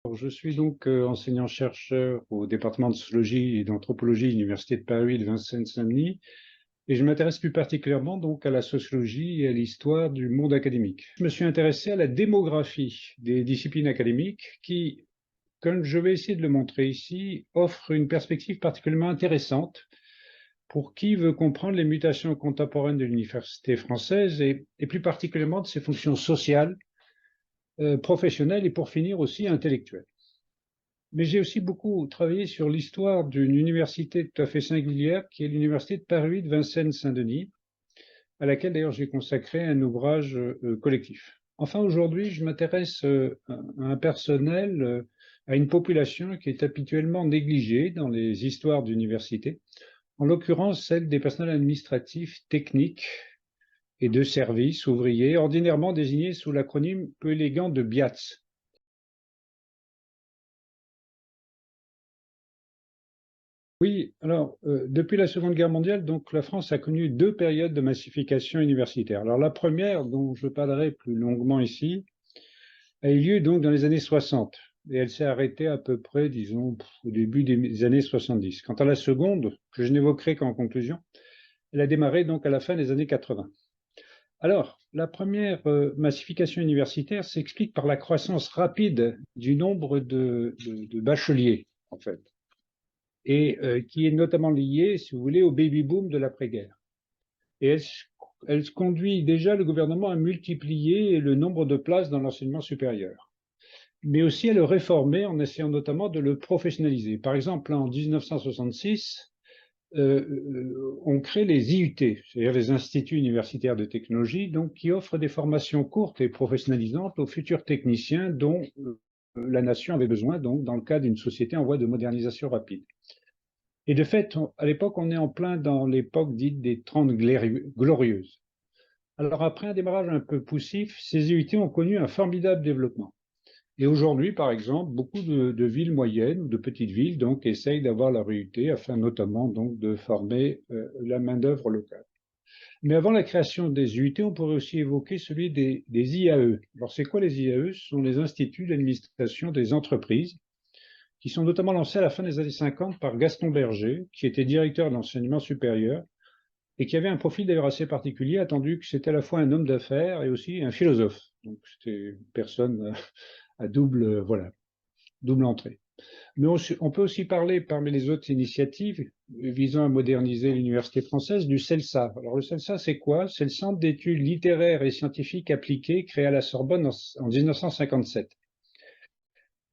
Je suis donc enseignant-chercheur au département de sociologie et d'anthropologie de l'Université de Paris de Vincennes-Saint-Denis et je m'intéresse plus particulièrement donc à la sociologie et à l'histoire du monde académique. Je me suis intéressé à la démographie des disciplines académiques qui, comme je vais essayer de le montrer ici, offre une perspective particulièrement intéressante pour qui veut comprendre les mutations contemporaines de l'université française et plus particulièrement de ses fonctions sociales, professionnelles et pour finir aussi intellectuelles. Mais j'ai aussi beaucoup travaillé sur l'histoire d'une université tout à fait singulière, qui est l'université de Paris de Vincennes-Saint-Denis, à laquelle d'ailleurs j'ai consacré un ouvrage collectif. Enfin, aujourd'hui, je m'intéresse à un personnel, à une population qui est habituellement négligée dans les histoires d'université, en l'occurrence celle des personnels administratifs, techniques et de services ouvriers, ordinairement désignés sous l'acronyme peu élégant de BIATS. Oui, alors, depuis la Seconde Guerre mondiale, donc, la France a connu deux périodes de massification universitaire. Alors, la première, dont je parlerai plus longuement ici, a eu lieu donc dans les années 60, et elle s'est arrêtée à peu près, disons, au début des années 70. Quant à la seconde, que je n'évoquerai qu'en conclusion, elle a démarré donc à la fin des années 80. Alors, la première massification universitaire s'explique par la croissance rapide du nombre de bacheliers, en fait, et qui est notamment liée, si vous voulez, au baby-boom de l'après-guerre. Et elle conduit déjà le gouvernement à multiplier le nombre de places dans l'enseignement supérieur, mais aussi à le réformer en essayant notamment de le professionnaliser. Par exemple, en 1966, on crée les IUT, c'est-à-dire les instituts universitaires de technologie, donc qui offrent des formations courtes et professionnalisantes aux futurs techniciens dont la nation avait besoin, donc dans le cadre d'une société en voie de modernisation rapide. Et de fait, à l'époque, on est en plein dans l'époque dite des Trente Glorieuses. Alors après un démarrage un peu poussif, ces IUT ont connu un formidable développement. Et aujourd'hui, par exemple, beaucoup de villes moyennes ou de petites villes donc essayent d'avoir leur IUT afin notamment donc de former la main-d'œuvre locale. Mais avant la création des IUT, on pourrait aussi évoquer celui des IAE. Alors c'est quoi les IAE? Ce sont les instituts d'administration des entreprises qui sont notamment lancés à la fin des années 50 par Gaston Berger, qui était directeur de l'enseignement supérieur et qui avait un profil d'ailleurs assez particulier, attendu que c'était à la fois un homme d'affaires et aussi un philosophe. Donc c'était une personne à double, voilà, double entrée. Mais on peut aussi parler, parmi les autres initiatives visant à moderniser l'université française, du CELSA. Alors le CELSA, c'est quoi? C'est le Centre d'études littéraires et scientifiques appliquées créé à la Sorbonne en 1957.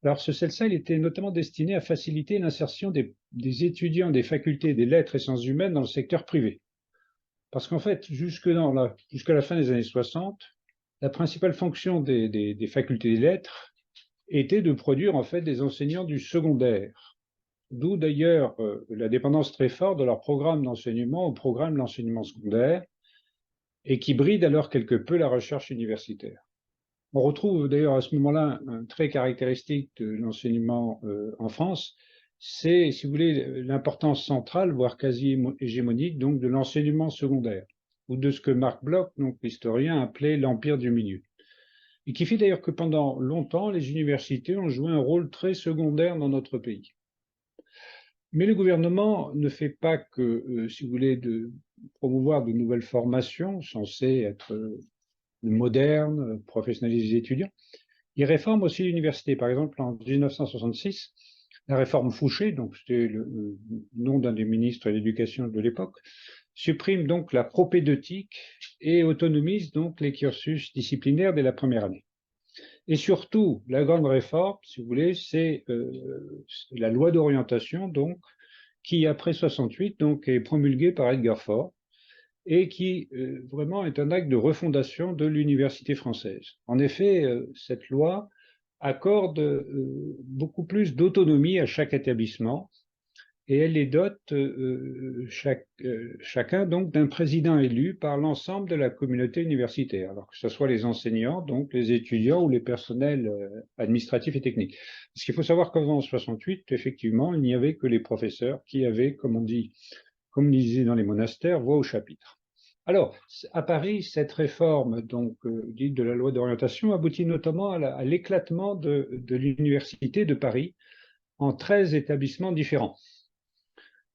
Alors ce CELSA, il était notamment destiné à faciliter l'insertion des étudiants des facultés des lettres et sciences humaines dans le secteur privé. Parce qu'en fait, jusqu'à la fin des années 60, la principale fonction des facultés des lettres était de produire en fait des enseignants du secondaire. D'où d'ailleurs la dépendance très forte de leur programme d'enseignement au programme d'enseignement secondaire et qui bride alors quelque peu la recherche universitaire. On retrouve d'ailleurs à ce moment-là un trait caractéristique de l'enseignement en France, c'est, si vous voulez, l'importance centrale, voire quasi hégémonique, donc de l'enseignement secondaire, ou de ce que Marc Bloch, donc l'historien, appelait l'empire du milieu. Et qui fait d'ailleurs que pendant longtemps, les universités ont joué un rôle très secondaire dans notre pays. Mais le gouvernement ne fait pas que, si vous voulez, de promouvoir de nouvelles formations censées être modernes, professionnaliser les étudiants. Il réforme aussi l'université. Par exemple, en 1966, la réforme Fouché, donc c'était le nom d'un des ministres de l'Éducation de l'époque, supprime donc la propédeutique et autonomise donc les cursus disciplinaires dès la première année. Et surtout, la grande réforme, si vous voulez, c'est la loi d'orientation, donc, qui après 68 donc est promulguée par Edgar Faure et qui vraiment est un acte de refondation de l'université française. En effet, cette loi accorde beaucoup plus d'autonomie à chaque établissement et elle les dote chacun donc d'un président élu par l'ensemble de la communauté universitaire, alors que ce soit les enseignants, donc les étudiants ou les personnels administratifs et techniques. Parce qu'il faut savoir qu'avant 68, effectivement, il n'y avait que les professeurs qui avaient, comme on dit, comme on disait dans les monastères, voix au chapitre. Alors, à Paris, cette réforme, donc, dite de la loi d'orientation, aboutit notamment à l'éclatement de l'Université de Paris en 13 établissements différents.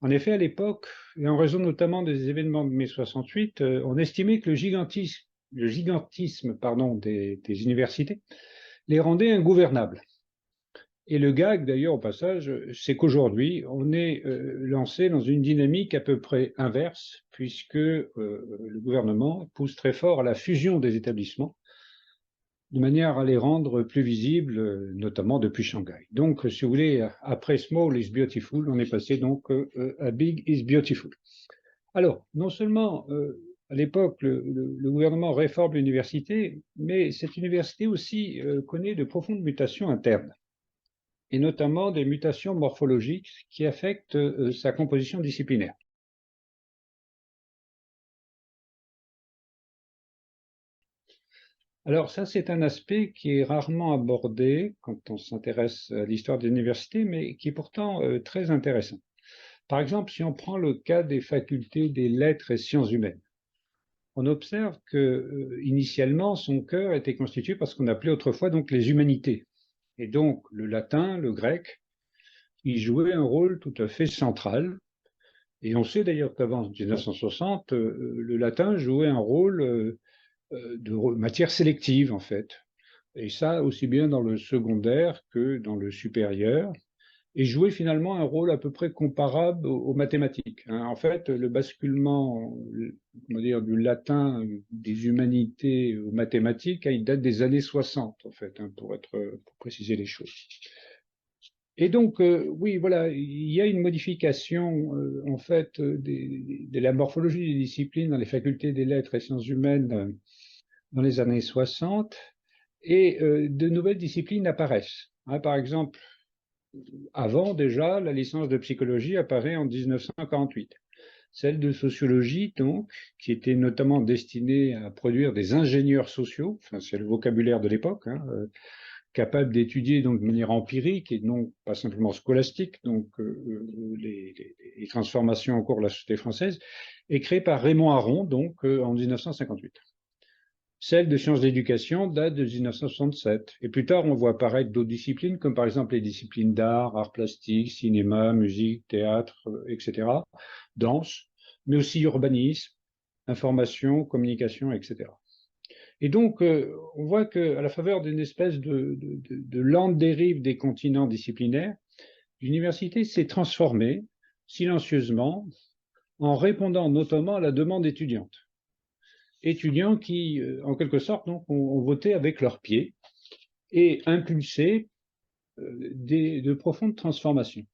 En effet, à l'époque, et en raison notamment des événements de mai 68, on estimait que le gigantisme des universités les rendait ingouvernables. Et le gag, d'ailleurs, au passage, c'est qu'aujourd'hui, on est lancé dans une dynamique à peu près inverse, puisque le gouvernement pousse très fort à la fusion des établissements, de manière à les rendre plus visibles, notamment depuis Shanghai. Donc, si vous voulez, après Small is Beautiful, on est passé donc à Big is Beautiful. Alors, non seulement à l'époque, le gouvernement réforme l'université, mais cette université aussi connaît de profondes mutations internes, et notamment des mutations morphologiques qui affectent sa composition disciplinaire. Alors ça, c'est un aspect qui est rarement abordé quand on s'intéresse à l'histoire de l'université, mais qui est pourtant très intéressant. Par exemple, si on prend le cas des facultés des lettres et sciences humaines, on observe que initialement, son cœur était constitué par ce qu'on appelait autrefois donc les humanités. Et donc le latin, le grec, y jouait un rôle tout à fait central. Et on sait d'ailleurs qu'avant 1960, le latin jouait un rôle de matière sélective, en fait. Et ça, aussi bien dans le secondaire que dans le supérieur, et jouait finalement un rôle à peu près comparable aux mathématiques. En fait, le basculement, comment dire, du latin, des humanités aux mathématiques, il date des années 60, en fait, pour préciser les choses. Et donc, oui, voilà, il y a une modification, en fait, de la morphologie des disciplines dans les facultés des lettres et sciences humaines dans les années 60, et de nouvelles disciplines apparaissent. Par exemple, avant déjà, la licence de psychologie apparaît en 1948. Celle de sociologie, donc, qui était notamment destinée à produire des ingénieurs sociaux, enfin, c'est le vocabulaire de l'époque, capables d'étudier donc de manière empirique et non pas simplement scolastique, donc les transformations en cours de la société française, est créée par Raymond Aron, donc en 1958. Celle de sciences d'éducation date de 1967. Et plus tard, on voit apparaître d'autres disciplines, comme par exemple les disciplines d'art, art plastique, cinéma, musique, théâtre, etc., danse, mais aussi urbanisme, information, communication, etc. Et donc, on voit qu'à la faveur d'une espèce de lente dérive des continents disciplinaires, l'université s'est transformée silencieusement en répondant notamment à la demande étudiante. Étudiants qui, en quelque sorte, donc, ont voté avec leurs pieds et impulsé de profondes transformations.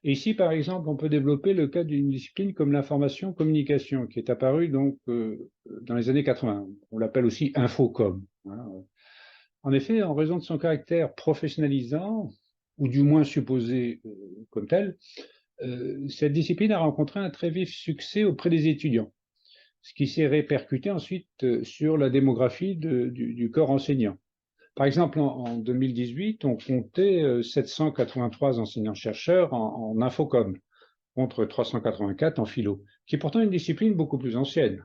Et ici, par exemple, on peut développer le cas d'une discipline comme l'information-communication, qui est apparue donc dans les années 80. On l'appelle aussi Infocom. En effet, en raison de son caractère professionnalisant, ou du moins supposé comme tel, cette discipline a rencontré un très vif succès auprès des étudiants, ce qui s'est répercuté ensuite sur la démographie du corps enseignant. Par exemple, en 2018, on comptait 783 enseignants-chercheurs en Infocom, contre 384 en philo, qui est pourtant une discipline beaucoup plus ancienne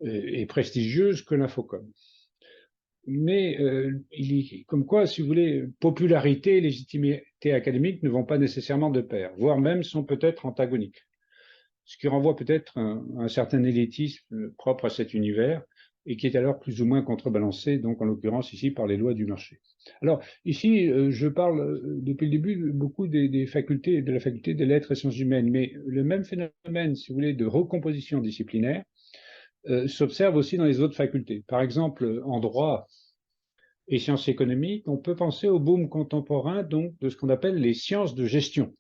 et prestigieuse que l'Infocom. Mais comme quoi, si vous voulez, popularité et légitimité académique ne vont pas nécessairement de pair, voire même sont peut-être antagoniques. Ce qui renvoie peut-être à un certain élitisme propre à cet univers et qui est alors plus ou moins contrebalancé, donc en l'occurrence ici par les lois du marché. Alors ici, je parle depuis le début beaucoup des facultés, de la faculté des lettres et sciences humaines, mais le même phénomène, si vous voulez, de recomposition disciplinaire s'observe aussi dans les autres facultés. Par exemple, en droit et sciences économiques, on peut penser au boom contemporain donc de ce qu'on appelle les sciences de gestion.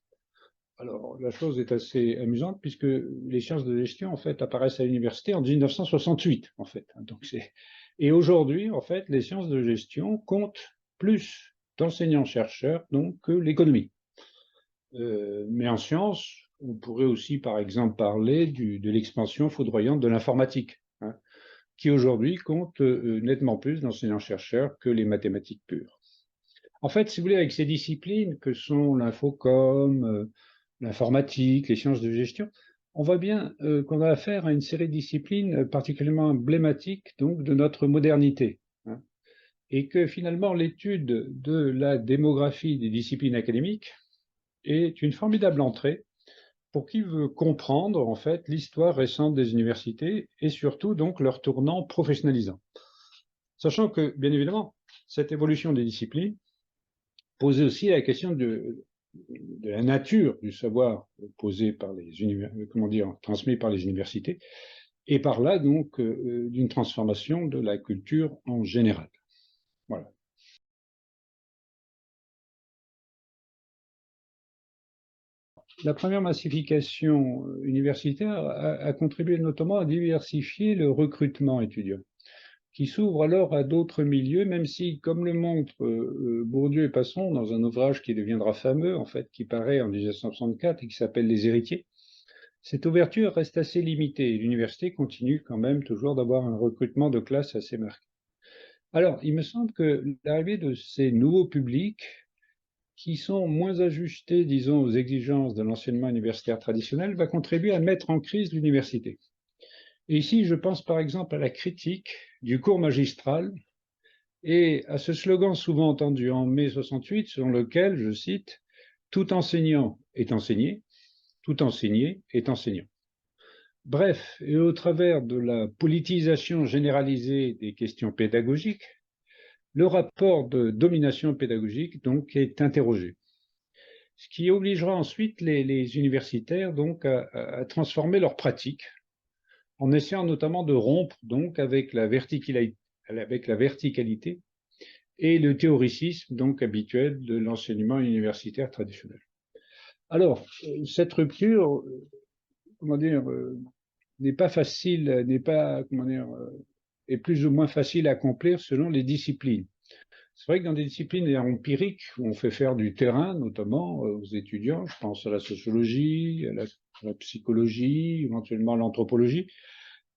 Alors, la chose est assez amusante puisque les sciences de gestion, en fait, apparaissent à l'université en 1968, en fait. Et aujourd'hui, en fait, les sciences de gestion comptent plus d'enseignants-chercheurs donc que l'économie. Mais en sciences, on pourrait aussi, par exemple, parler de l'expansion foudroyante de l'informatique, qui aujourd'hui compte nettement plus d'enseignants-chercheurs que les mathématiques pures. En fait, si vous voulez, avec ces disciplines que sont l'infocom, l'informatique, les sciences de gestion, on voit bien qu'on a affaire à une série de disciplines particulièrement emblématiques donc, de notre modernité, hein, et que finalement l'étude de la démographie des disciplines académiques est une formidable entrée pour qui veut comprendre en fait l'histoire récente des universités et surtout donc leur tournant professionnalisant. Sachant que, bien évidemment, cette évolution des disciplines posait aussi la question de la nature du savoir posé par les transmis par les universités, et par là donc d'une transformation de la culture en général. Voilà. La première massification universitaire a contribué notamment à diversifier le recrutement étudiant, qui s'ouvre alors à d'autres milieux, même si, comme le montrent Bourdieu et Passon dans un ouvrage qui deviendra fameux, en fait, qui paraît en 1964 et qui s'appelle Les Héritiers, cette ouverture reste assez limitée et l'université continue quand même toujours d'avoir un recrutement de classe assez marqué. Alors, il me semble que l'arrivée de ces nouveaux publics qui sont moins ajustés, disons, aux exigences de l'enseignement universitaire traditionnel va contribuer à mettre en crise l'université. Et ici, je pense par exemple à la critique du cours magistral et à ce slogan souvent entendu en mai 68, selon lequel, je cite, « Tout enseignant est enseigné, tout enseigné est enseignant ». Bref, et au travers de la politisation généralisée des questions pédagogiques, le rapport de domination pédagogique donc est interrogé. Ce qui obligera ensuite les universitaires donc à transformer leurs pratiques, en essayant notamment de rompre donc avec la verticalité et le théoricisme donc habituel de l'enseignement universitaire traditionnel. Alors, cette rupture, n'est pas facile, est plus ou moins facile à accomplir selon les disciplines. C'est vrai que dans des disciplines empiriques, où on fait faire du terrain, notamment aux étudiants, je pense à la sociologie, à la psychologie, éventuellement à l'anthropologie,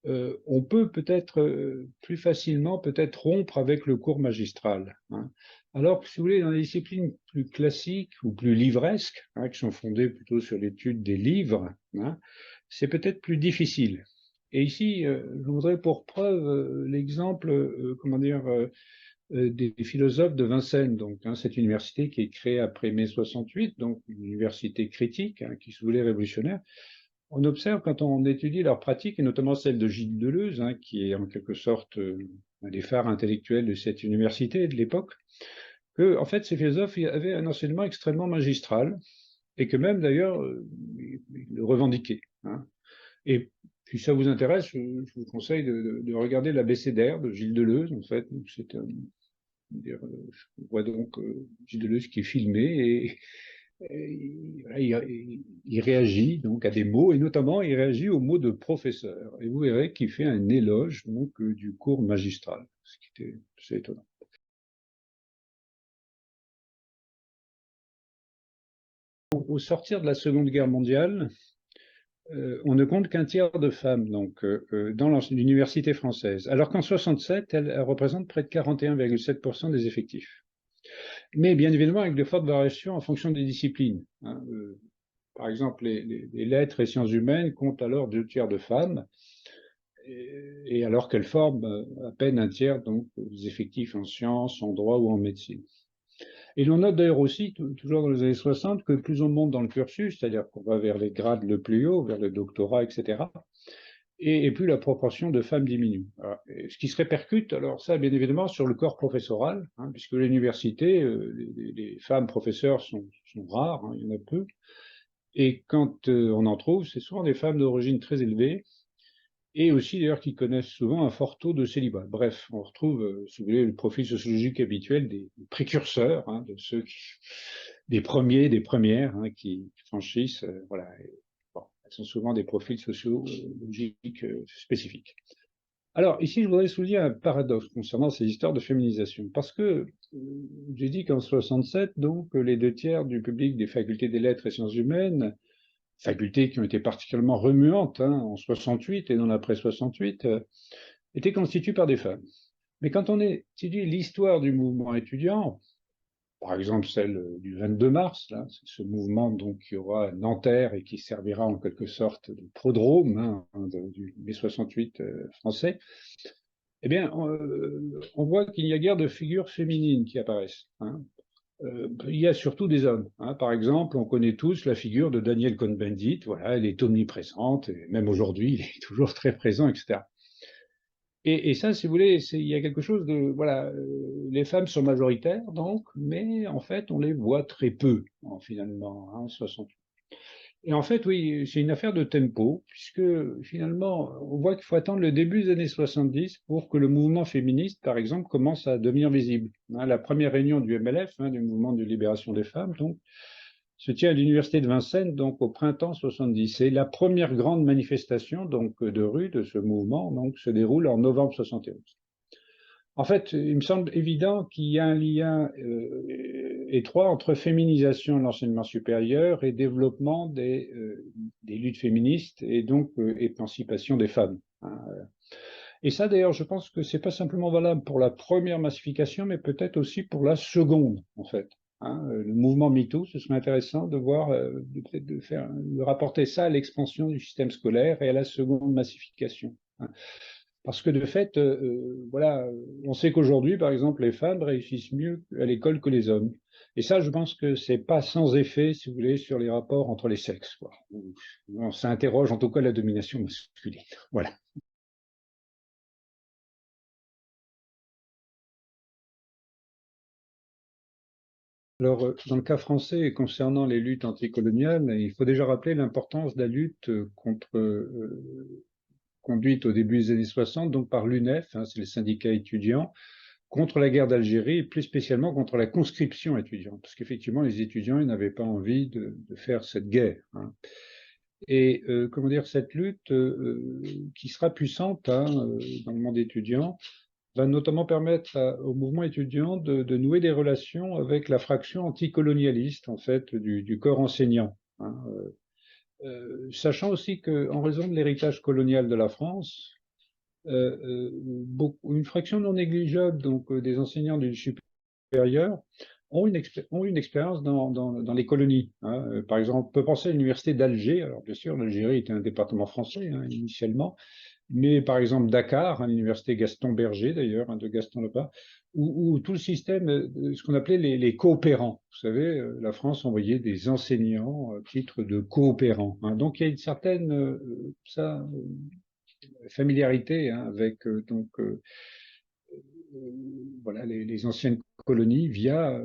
on peut peut-être plus facilement peut-être rompre avec le cours magistral, hein. Alors que, si vous voulez, dans les disciplines plus classiques ou plus livresques, hein, qui sont fondées plutôt sur l'étude des livres, hein, c'est peut-être plus difficile. Et ici, je voudrais pour preuve l'exemple, des philosophes de Vincennes, donc hein, cette université qui est créée après mai 68, donc une université critique, hein, qui se voulait révolutionnaire. On observe quand on étudie leurs pratiques, et notamment celle de Gilles Deleuze, hein, qui est en quelque sorte un des phares intellectuels de cette université de l'époque, que en fait ces philosophes avaient un enseignement extrêmement magistral, et que même d'ailleurs ils le revendiquaient, hein. Et si ça vous intéresse, je vous conseille de regarder l'Abécédaire de Gilles Deleuze, en fait. C'est on voit donc Gilles Deleuze qui est filmé et il réagit donc à des mots, et notamment il réagit aux mots de professeur. Et vous verrez qu'il fait un éloge donc du cours magistral, ce qui était assez étonnant. Au sortir de la Seconde Guerre mondiale, on ne compte qu'un tiers de femmes donc, dans l'université française, alors qu'en 67, elle représente près de 41,7% des effectifs. Mais bien évidemment avec de fortes variations en fonction des disciplines, hein. Par exemple, les lettres et sciences humaines comptent alors 2 tiers de femmes, et alors qu'elles forment à peine un tiers donc, des effectifs en sciences, en droit ou en médecine. Et l'on note d'ailleurs aussi, toujours dans les années 60, que plus on monte dans le cursus, c'est-à-dire qu'on va vers les grades le plus haut, vers le doctorat, etc., et plus la proportion de femmes diminue. Alors, ce qui se répercute, alors ça, bien évidemment, sur le corps professoral, hein, puisque l'université, les femmes professeurs sont rares, hein, il y en a peu, et quand on en trouve, c'est souvent des femmes d'origine très élevée, et aussi d'ailleurs qui connaissent souvent un fort taux de célibat. Bref, on retrouve, si vous voulez, le profil sociologique habituel des précurseurs, hein, de ceux des premiers, des premières, hein, qui franchissent, voilà. Bon, elles sont souvent des profils sociologiques spécifiques. Alors, ici, je voudrais souligner un paradoxe concernant ces histoires de féminisation, parce que j'ai dit qu'en 67, donc, les 2 tiers du public des facultés des lettres et sciences humaines, facultés qui ont été particulièrement remuantes, hein, en 68 et dans l'après 68, étaient constituées par des femmes. Mais quand on étudie l'histoire du mouvement étudiant, par exemple celle du 22 mars, là, c'est ce mouvement donc qui aura Nanterre et qui servira en quelque sorte de prodrome du mai 68 français, eh bien, on voit qu'il n'y a guère de figures féminines qui apparaissent. Il y a surtout des hommes. Par exemple, on connaît tous la figure de Daniel Cohn-Bendit. Voilà, elle est omniprésente, et même aujourd'hui, il est toujours très présent, etc. Et ça, si vous voulez, il y a quelque chose de, voilà, les femmes sont majoritaires, donc, mais en fait, on les voit très peu, finalement, 60. Et en fait, oui, c'est une affaire de tempo, puisque finalement, on voit qu'il faut attendre le début des années 70 pour que le mouvement féministe, par exemple, commence à devenir visible. La première réunion du MLF, du mouvement de libération des femmes, donc, se tient à l'université de Vincennes, donc au printemps 70. C'est la première grande manifestation donc de rue de ce mouvement, donc se déroule en novembre 71. En fait, il me semble évident qu'il y a un lien étroit entre féminisation de l'enseignement supérieur et développement des luttes féministes et donc émancipation des femmes. Et ça, d'ailleurs, je pense que c'est pas simplement valable pour la première massification, mais peut-être aussi pour la seconde, en fait. Le mouvement MeToo, ce serait intéressant de voir, peut-être de rapporter ça à l'expansion du système scolaire et à la seconde massification. Parce que de fait, voilà, on sait qu'aujourd'hui, par exemple, les femmes réussissent mieux à l'école que les hommes. Et ça, je pense que c'est pas sans effet, si vous voulez, sur les rapports entre les sexes, quoi. Ça interroge en tout cas la domination masculine. Voilà. Alors, dans le cas français, concernant les luttes anticoloniales, il faut déjà rappeler l'importance de la lutte conduite au début des années 60, donc par l'UNEF, c'est les syndicats étudiants, contre la guerre d'Algérie, et plus spécialement contre la conscription étudiante, parce qu'effectivement, les étudiants ils n'avaient pas envie de faire cette guerre. Et comment dire, cette lutte qui sera puissante dans le monde étudiant va notamment permettre au mouvement étudiant de nouer des relations avec la fraction anticolonialiste en fait du corps enseignant. Sachant aussi qu'en raison de l'héritage colonial de la France, une fraction non négligeable donc des enseignants du supérieur ont une expérience dans les colonies. Par exemple, on peut penser à l'université d'Alger. Alors bien sûr, l'Algérie était un département français initialement, mais par exemple Dakar, l'université Gaston Berger d'ailleurs, de Gaston Lepas, où tout le système, ce qu'on appelait les coopérants. Vous savez, la France envoyait des enseignants à titre de coopérants. Donc il y a une certaine familiarité avec voilà, les anciennes colonies via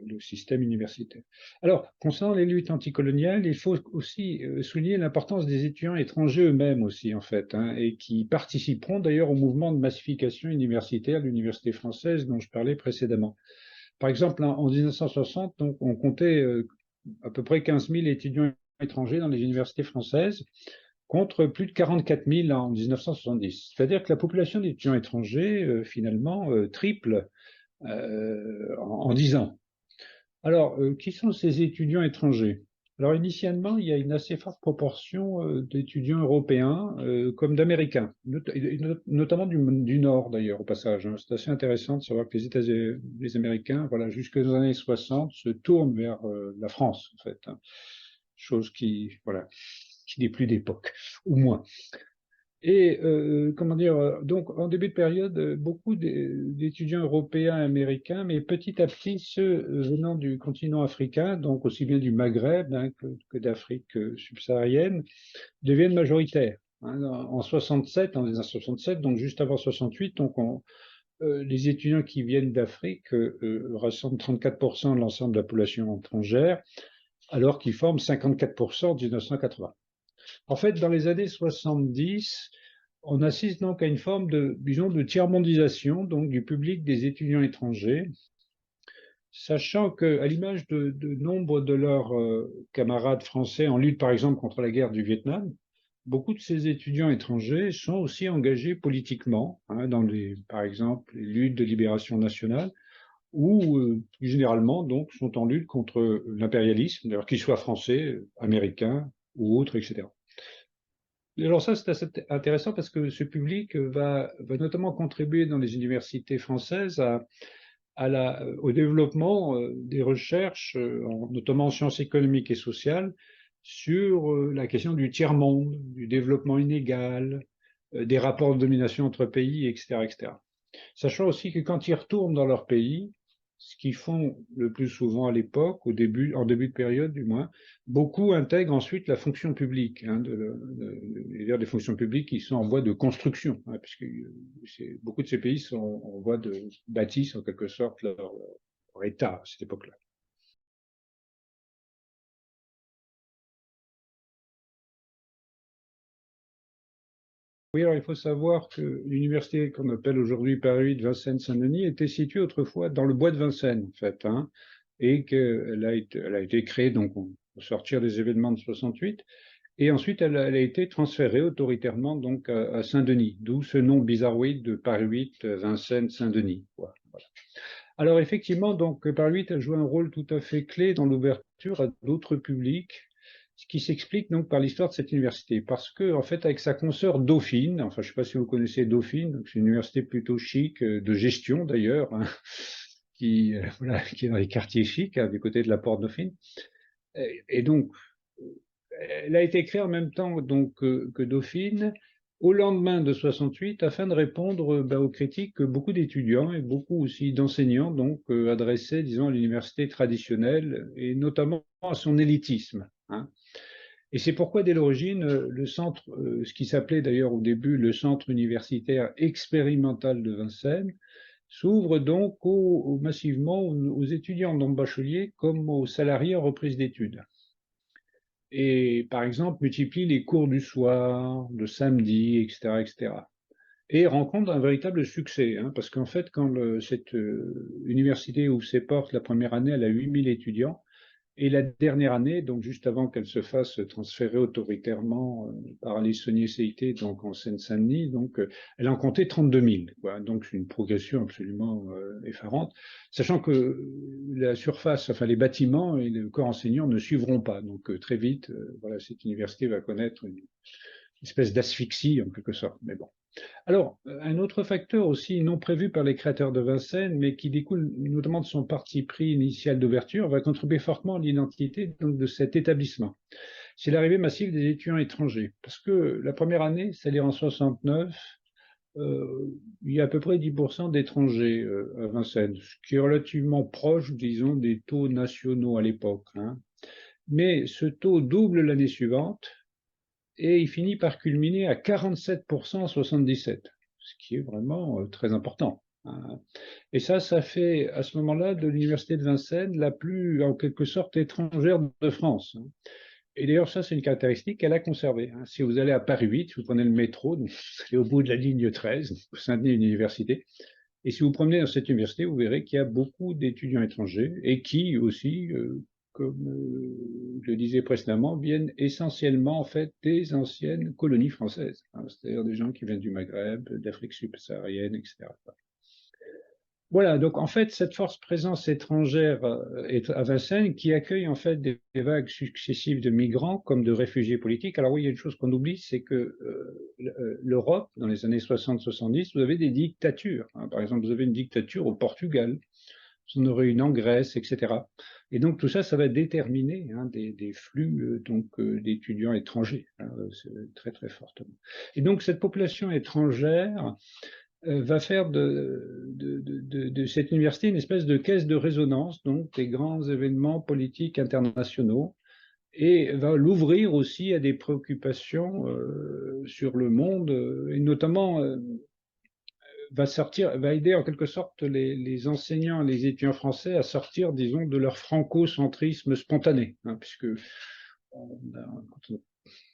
le système universitaire. Alors, concernant les luttes anticoloniales, il faut aussi souligner l'importance des étudiants étrangers eux-mêmes aussi, en fait, et qui participeront d'ailleurs au mouvement de massification universitaire de l'université française dont je parlais précédemment. Par exemple, en 1960, donc, on comptait à peu près 15 000 étudiants étrangers dans les universités françaises, contre plus de 44 000 en 1970. C'est-à-dire que la population d'étudiants étrangers, finalement, triple en 10 ans. Alors, qui sont ces étudiants étrangers? Alors, initialement, il y a une assez forte proportion d'étudiants européens comme d'Américains, notamment du Nord, d'ailleurs, au passage. C'est assez intéressant de savoir que les Américains, voilà, jusque dans les années 60, se tournent vers la France, en fait. Chose voilà, qui n'est plus d'époque, ou moins. Et comment dire, donc en début de période, beaucoup d'étudiants européens et américains, mais petit à petit, ceux venant du continent africain, donc aussi bien du Maghreb que d'Afrique subsaharienne, deviennent majoritaires. En 67, en 1967, donc juste avant 68, donc les étudiants qui viennent d'Afrique rassemblent 34% de l'ensemble de la population étrangère, alors qu'ils forment 54% en 1980. En fait, dans les années 70, on assiste donc à une forme disons, de tiers-mondisation donc, du public des étudiants étrangers, sachant qu'à l'image de nombre de leurs camarades français en lutte, par exemple, contre la guerre du Vietnam, beaucoup de ces étudiants étrangers sont aussi engagés politiquement, dans par exemple, les luttes de libération nationale, ou plus généralement, donc, sont en lutte contre l'impérialisme, d'ailleurs qu'il soit français, américain ou autre, etc. Alors ça, c'est assez intéressant parce que ce public va notamment contribuer dans les universités françaises au développement des recherches, notamment en sciences économiques et sociales, sur la question du tiers-monde, du développement inégal, des rapports de domination entre pays, etc., etc. Sachant aussi que quand ils retournent dans leur pays, ce qu'ils font le plus souvent à l'époque, en début de période du moins, beaucoup intègrent ensuite la fonction publique, hein, des fonctions publiques qui sont en voie de construction, hein, puisque beaucoup de ces pays sont en voie de bâtissent en quelque sorte leur État à cette époque-là. Oui, alors il faut savoir que l'université qu'on appelle aujourd'hui Paris 8 Vincennes-Saint-Denis était située autrefois dans le bois de Vincennes, en fait, hein, et qu'elle elle a été créée donc au sortir des événements de 68, et ensuite elle a été transférée autoritairement donc à Saint-Denis, d'où ce nom bizarroïde de Paris 8 Vincennes-Saint-Denis. Voilà. Alors effectivement, donc Paris 8 a joué un rôle tout à fait clé dans l'ouverture à d'autres publics, ce qui s'explique donc par l'histoire de cette université, parce que en fait avec sa consoeur Dauphine, enfin je ne sais pas si vous connaissez Dauphine, c'est une université plutôt chic, de gestion d'ailleurs, hein, voilà, qui est dans les quartiers chics, hein, du côté de la porte Dauphine, et donc elle a été créée en même temps donc, que Dauphine, au lendemain de 68, afin de répondre aux critiques que beaucoup d'étudiants et beaucoup aussi d'enseignants donc adressaient, disons, à l'université traditionnelle et notamment à son élitisme, hein. Et c'est pourquoi, dès l'origine, le centre, ce qui s'appelait d'ailleurs au début le Centre universitaire expérimental de Vincennes, s'ouvre donc massivement aux étudiants non bacheliers comme aux salariés en reprise d'études. Et par exemple, multiplie les cours du soir, le samedi, etc., etc. Et rencontre un véritable succès, hein, parce qu'en fait, quand cette université ouvre ses portes la première année, elle a 8000 étudiants, et la dernière année, donc juste avant qu'elle se fasse transférer autoritairement par les Saunier-Cité, donc en Seine-Saint-Denis, donc elle en comptait 32 000, quoi. Donc c'est une progression absolument effarante, sachant que la surface, enfin les bâtiments et le corps enseignant ne suivront pas. Donc très vite, voilà, cette université va connaître une espèce d'asphyxie en quelque sorte. Mais bon. Alors, un autre facteur aussi non prévu par les créateurs de Vincennes, mais qui découle notamment de son parti pris initial d'ouverture, va contribuer fortement à l'identité de cet établissement. C'est l'arrivée massive des étudiants étrangers. Parce que la première année, c'est-à-dire en 69, il y a à peu près 10% d'étrangers à Vincennes, ce qui est relativement proche, disons, des taux nationaux à l'époque, hein. Mais ce taux double l'année suivante, et il finit par culminer à 47% en 77, ce qui est vraiment très important, hein. Et ça fait à ce moment-là de l'université de Vincennes la plus, en quelque sorte, étrangère de France, hein. Et d'ailleurs, ça, c'est une caractéristique qu'elle a conservée, hein. Si vous allez à Paris 8, si vous prenez le métro, donc vous allez au bout de la ligne 13, Saint-Denis Université, et si vous promenez dans cette université, vous verrez qu'il y a beaucoup d'étudiants étrangers et qui aussi, comme je le disais précédemment, viennent essentiellement en fait des anciennes colonies françaises, hein, c'est-à-dire des gens qui viennent du Maghreb, d'Afrique subsaharienne, etc. Voilà, donc en fait, cette forte présence étrangère est à Vincennes qui accueille en fait des vagues successives de migrants comme de réfugiés politiques. Alors oui, il y a une chose qu'on oublie, c'est que l'Europe, dans les années 60-70, vous avez des dictatures, hein. Par exemple, vous avez une dictature au Portugal, vous en aurez une en Grèce, etc. Et donc tout ça, ça va déterminer, hein, des flux d'étudiants étrangers, hein, très très fortement. Et donc cette population étrangère va faire de cette université une espèce de caisse de résonance, donc des grands événements politiques internationaux, et va l'ouvrir aussi à des préoccupations sur le monde, et notamment va aider en quelque sorte les enseignants, les étudiants français à sortir, disons, de leur franco-centrisme spontané, hein, puisque quand on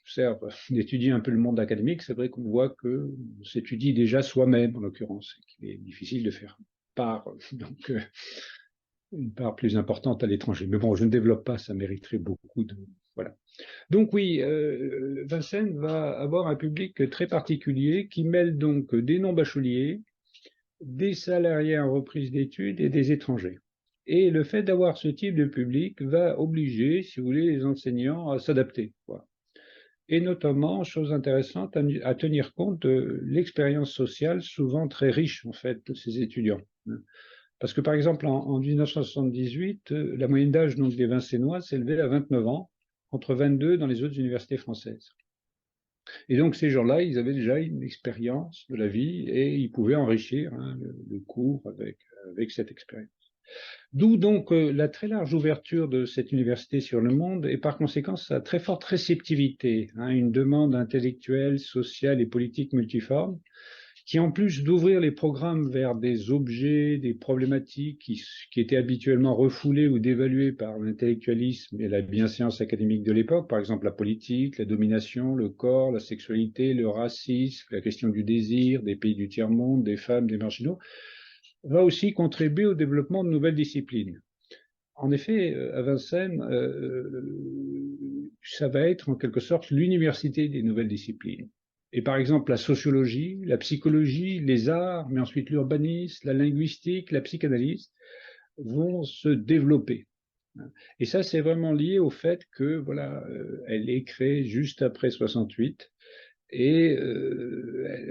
observe, d'étudier un peu le monde académique, c'est vrai qu'on voit qu'on s'étudie déjà soi-même, en l'occurrence, et qu'il est difficile de faire part, donc, une part plus importante à l'étranger. Mais bon, je ne développe pas, ça mériterait beaucoup de... Voilà. Donc oui, Vincennes va avoir un public très particulier qui mêle donc des non-bacheliers, des salariés en reprise d'études et des étrangers. Et le fait d'avoir ce type de public va obliger, si vous voulez, les enseignants à s'adapter, quoi. Et notamment, chose intéressante, à tenir compte de l'expérience sociale souvent très riche, en fait, de ces étudiants. Parce que, par exemple, en 1978, la moyenne d'âge donc, des Vincennois s'élevait à 29 ans, contre 22 dans les autres universités françaises. Et donc, ces gens-là, ils avaient déjà une expérience de la vie et ils pouvaient enrichir le cours avec cette expérience. D'où donc la très large ouverture de cette université sur le monde et par conséquent sa très forte réceptivité, une demande intellectuelle, sociale et politique multiforme, qui en plus d'ouvrir les programmes vers des objets, des problématiques qui étaient habituellement refoulées ou dévaluées par l'intellectualisme et la bienséance académique de l'époque, par exemple la politique, la domination, le corps, la sexualité, le racisme, la question du désir, des pays du tiers-monde, des femmes, des marginaux, va aussi contribuer au développement de nouvelles disciplines. En effet, à Vincennes, ça va être en quelque sorte l'université des nouvelles disciplines. Et par exemple, la sociologie, la psychologie, les arts, mais ensuite l'urbanisme, la linguistique, la psychanalyse vont se développer. Et ça, c'est vraiment lié au fait que, voilà, elle est créée juste après 68 et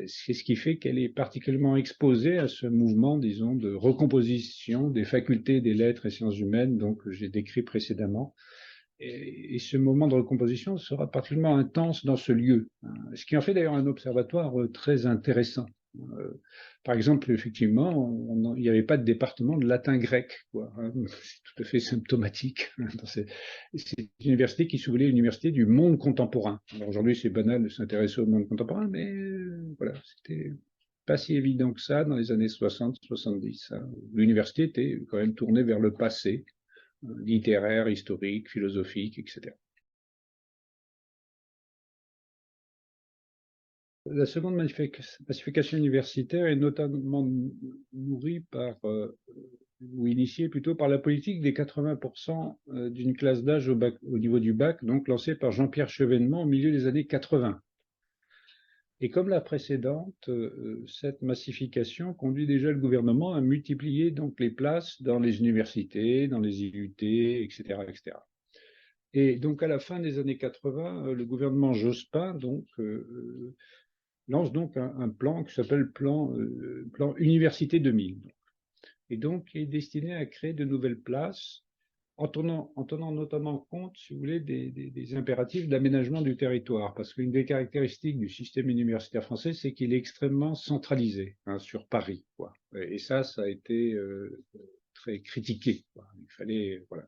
c'est ce qui fait qu'elle est particulièrement exposée à ce mouvement, disons, de recomposition des facultés des lettres et sciences humaines, donc que j'ai décrit précédemment. Et ce moment de recomposition sera particulièrement intense dans ce lieu, ce qui en fait d'ailleurs un observatoire très intéressant. Par exemple, effectivement, il n'y avait pas de département de latin-grec, c'est tout à fait symptomatique. C'est une université qui se voulait une université du monde contemporain. Aujourd'hui, c'est banal de s'intéresser au monde contemporain, mais voilà, c'était pas si évident que ça dans les années 60-70. L'université était quand même tournée vers le passé, littéraire, historique, philosophique, etc. La seconde massification universitaire est notamment nourrie par, ou initiée plutôt par la politique des 80% d'une classe d'âge au niveau du bac, donc lancée par Jean-Pierre Chevènement au milieu des années 80. Et comme la précédente, cette massification conduit déjà le gouvernement à multiplier donc les places dans les universités, dans les IUT, etc., etc. Et donc à la fin des années 80, le gouvernement Jospin lance donc un plan qui s'appelle plan Université 2000, et donc qui est destiné à créer de nouvelles places en tenant notamment compte, si vous voulez, des impératifs d'aménagement du territoire, parce qu'une des caractéristiques du système universitaire français, c'est qu'il est extrêmement centralisé sur Paris, quoi. Et ça a été très critiqué, quoi. Il fallait, voilà.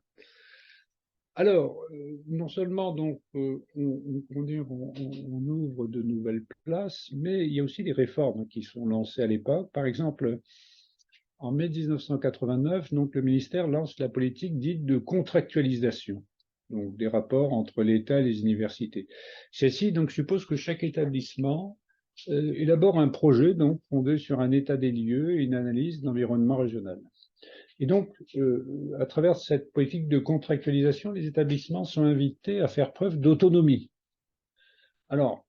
Alors, non seulement donc on ouvre de nouvelles places, mais il y a aussi des réformes qui sont lancées à l'époque. Par exemple, en mai 1989, donc le ministère lance la politique dite de contractualisation, donc des rapports entre l'État et les universités. Celle-ci donc suppose que chaque établissement élabore un projet donc fondé sur un état des lieux et une analyse d'environnement régional. Et donc, à travers cette politique de contractualisation, les établissements sont invités à faire preuve d'autonomie. Alors,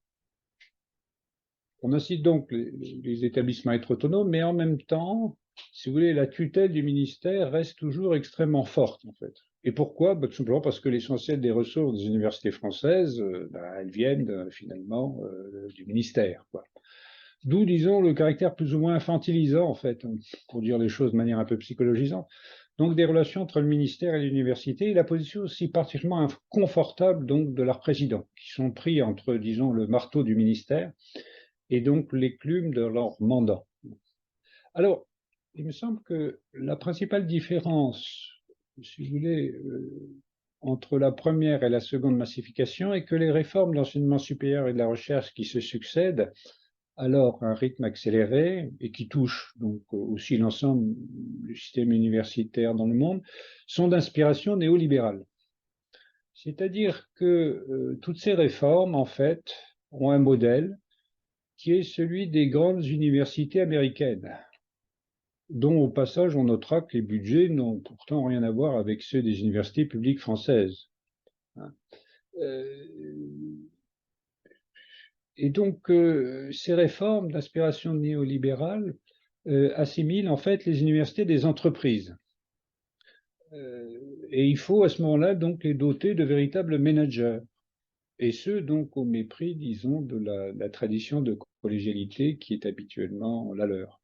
on incite donc les établissements à être autonomes, mais en même temps, si vous voulez, la tutelle du ministère reste toujours extrêmement forte, en fait. Et pourquoi? Tout simplement parce que l'essentiel des ressources des universités françaises, elles viennent finalement du ministère, quoi. D'où, disons, le caractère plus ou moins infantilisant, en fait, pour dire les choses de manière un peu psychologisante, donc des relations entre le ministère et l'université, et la position aussi particulièrement inconfortable donc, de leurs présidents, qui sont pris entre, disons, le marteau du ministère et donc l'éclume de leur mandat. Alors, il me semble que la principale différence, si vous voulez, entre la première et la seconde massification est que les réformes d'enseignement supérieur et de la recherche qui se succèdent alors un rythme accéléré et qui touche donc aussi l'ensemble du système universitaire dans le monde, sont d'inspiration néolibérale. C'est-à-dire que toutes ces réformes, en fait, ont un modèle qui est celui des grandes universités américaines, dont au passage on notera que les budgets n'ont pourtant rien à voir avec ceux des universités publiques françaises. Et donc, ces réformes d'inspiration néolibérale assimilent en fait les universités des entreprises. Et il faut à ce moment-là donc les doter de véritables managers. Et ce, donc, au mépris, disons, de la tradition de collégialité qui est habituellement la leur.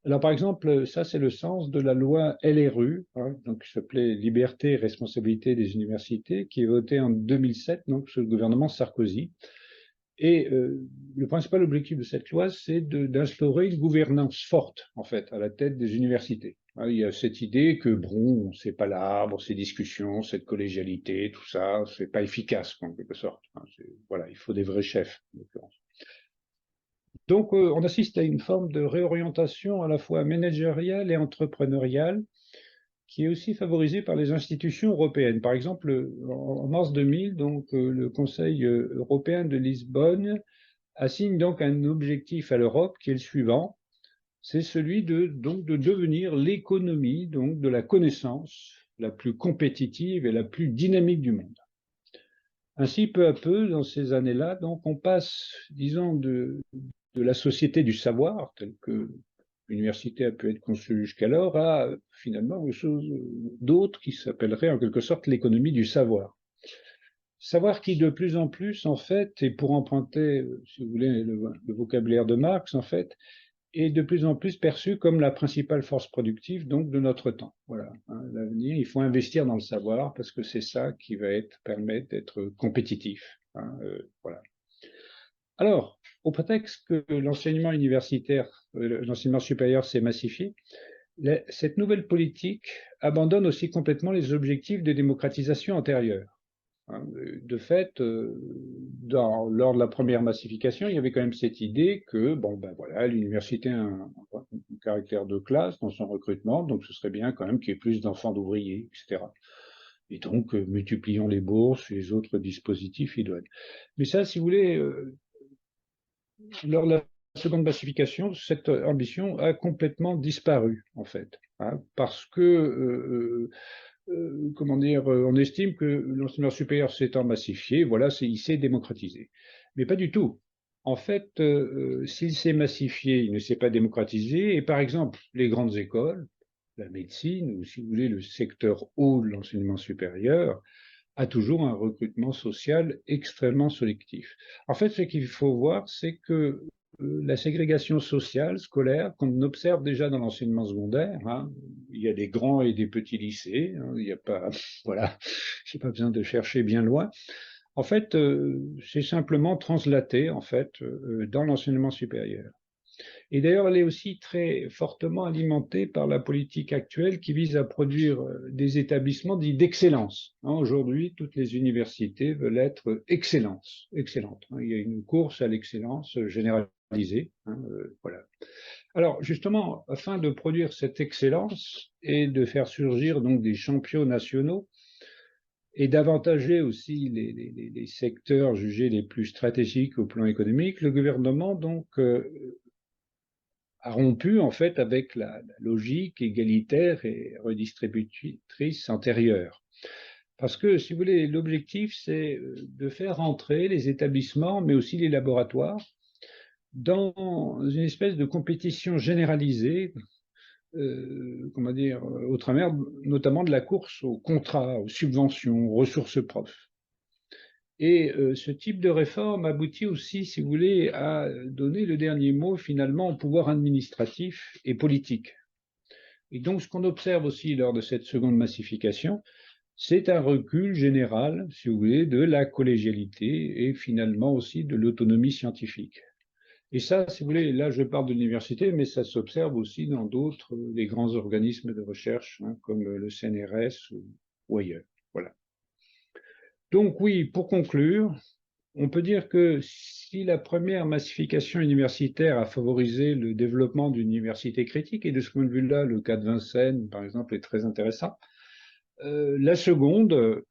Alors, par exemple, ça, c'est le sens de la loi LRU, hein, donc, qui s'appelait Liberté et responsabilité des universités, qui est votée en 2007, donc, sous le gouvernement Sarkozy. Et le principal objectif de cette loi, c'est d'instaurer une gouvernance forte, en fait, à la tête des universités. Il y a cette idée que, bon, c'est pas l'arbre, ces discussions, cette collégialité, tout ça, c'est pas efficace, en quelque sorte. Voilà, il faut des vrais chefs, en l'occurrence. Donc, on assiste à une forme de réorientation à la fois managériale et entrepreneuriale, qui est aussi favorisée par les institutions européennes. Par exemple, en mars 2000, donc, le Conseil européen de Lisbonne assigne donc un objectif à l'Europe qui est le suivant, c'est celui donc, de devenir l'économie donc, de la connaissance la plus compétitive et la plus dynamique du monde. Ainsi, peu à peu, dans ces années-là, donc, on passe, disons, de la société du savoir, telle que l'université a pu être conçue jusqu'alors, à finalement quelque chose d'autre qui s'appellerait en quelque sorte l'économie du savoir. Savoir qui de plus en plus, en fait, et pour emprunter, si vous voulez, le vocabulaire de Marx, en fait, est de plus en plus perçu comme la principale force productive donc de notre temps. Voilà, hein, l'avenir, il faut investir dans le savoir parce que c'est ça qui va permettre d'être compétitif. Hein, voilà. Alors, au prétexte que l'enseignement universitaire, l'enseignement supérieur s'est massifié, cette nouvelle politique abandonne aussi complètement les objectifs de démocratisation antérieurs. De fait, lors de la première massification, il y avait quand même cette idée que, bon, ben voilà, l'université a un caractère de classe dans son recrutement, donc ce serait bien quand même qu'il y ait plus d'enfants d'ouvriers, etc. Et donc, multiplions les bourses et les autres dispositifs idoines. Mais ça, si vous voulez, lors de la seconde massification, cette ambition a complètement disparu, en fait, hein, parce que comment dire, on estime que l'enseignement supérieur s'étant massifié, voilà, il s'est démocratisé. Mais pas du tout. En fait, s'il s'est massifié, il ne s'est pas démocratisé. Et par exemple, les grandes écoles, la médecine, ou si vous voulez, le secteur haut de l'enseignement supérieur, a toujours un recrutement social extrêmement sélectif. En fait, ce qu'il faut voir, c'est que la ségrégation sociale, scolaire, qu'on observe déjà dans l'enseignement secondaire, hein, il y a des grands et des petits lycées, hein, il n'y a pas, voilà, j'ai pas besoin de chercher bien loin. En fait, c'est simplement translaté, en fait, dans l'enseignement supérieur. Et d'ailleurs, elle est aussi très fortement alimentée par la politique actuelle qui vise à produire des établissements dits d'excellence. Aujourd'hui, toutes les universités veulent être excellentes. Il y a une course à l'excellence généralisée. Voilà. Alors, justement, afin de produire cette excellence et de faire surgir donc des champions nationaux, et d'avantager aussi les secteurs jugés les plus stratégiques au plan économique, le gouvernement donc a rompu en fait avec la logique égalitaire et redistributrice antérieure. Parce que, si vous voulez, l'objectif, c'est de faire entrer les établissements, mais aussi les laboratoires, dans une espèce de compétition généralisée, comment dire, au travers notamment de la course aux contrats, aux subventions, aux ressources propres. Et ce type de réforme aboutit aussi, si vous voulez, à donner le dernier mot finalement au pouvoir administratif et politique. Et donc, ce qu'on observe aussi lors de cette seconde massification, c'est un recul général, si vous voulez, de la collégialité et finalement aussi de l'autonomie scientifique. Et ça, si vous voulez, là je parle de l'université, mais ça s'observe aussi dans d'autres, des grands organismes de recherche, hein, comme le CNRS ou ailleurs. Voilà. Donc oui, pour conclure, on peut dire que si la première massification universitaire a favorisé le développement d'une université critique, et de ce point de vue-là, le cas de Vincennes, par exemple, est très intéressant, la seconde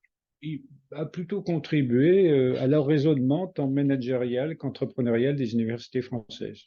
a plutôt contribué à leur raisonnement tant managérial qu'entrepreneurial des universités françaises.